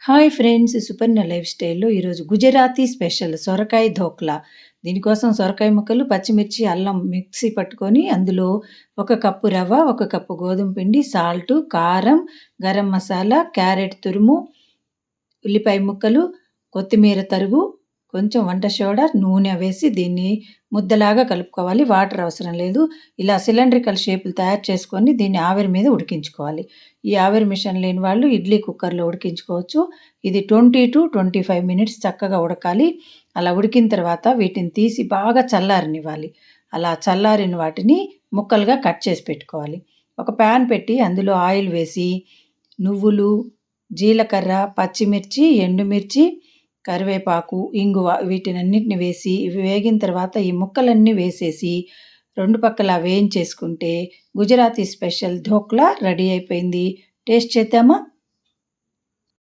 Hi friends! Sukanya life స్టైల్‌లో ఈరోజు Gujarati special సొరకాయ ధోక్లా. దీనికోసం సొరకాయ ముక్కలు, పచ్చిమిర్చి, అల్లం మిక్సీ పట్టుకొని అందులో ఒక కప్పు రవ్వ, ఒక కప్పు గోధుమ పిండి, సాల్టు, కారం, గరం మసాలా, క్యారెట్ తురుము, ఉల్లిపాయ ముక్కలు, కొత్తిమీర తరుగు, కొంచెం వంట సోడా, నూనె వేసి దీన్ని ముద్దలాగా కలుపుకోవాలి. వాటర్ అవసరం లేదు. ఇలా సిలిండ్రికల్ షేపులు తయారు చేసుకొని దీన్ని ఆవిరి మీద ఉడికించుకోవాలి. ఈ ఆవిరి మిషన్ లేని వాళ్ళు ఇడ్లీ కుక్కర్‌లో ఉడికించుకోవచ్చు. ఇది 20-25 మినిట్స్ చక్కగా ఉడకాలి. అలా ఉడికిన తర్వాత వీటిని తీసి బాగా చల్లారనివ్వాలి. అలా చల్లారిన వాటిని ముక్కలుగా కట్ చేసి పెట్టుకోవాలి. ఒక పాన్ పెట్టి అందులో ఆయిల్ వేసి నువ్వులు, జీలకర్ర, పచ్చిమిర్చి, ఎండుమిర్చి, కరివేపాకు, ఇంగువ వీటినన్నిటిని వేసి ఇవి వేగిన తర్వాత ఈ ముక్కలన్నీ వేసేసి 2 పక్కలా వేయించేసుకుంటే గుజరాతీ స్పెషల్ ధోక్లా రెడీ అయిపోయింది. టేస్ట్ చేద్దామా?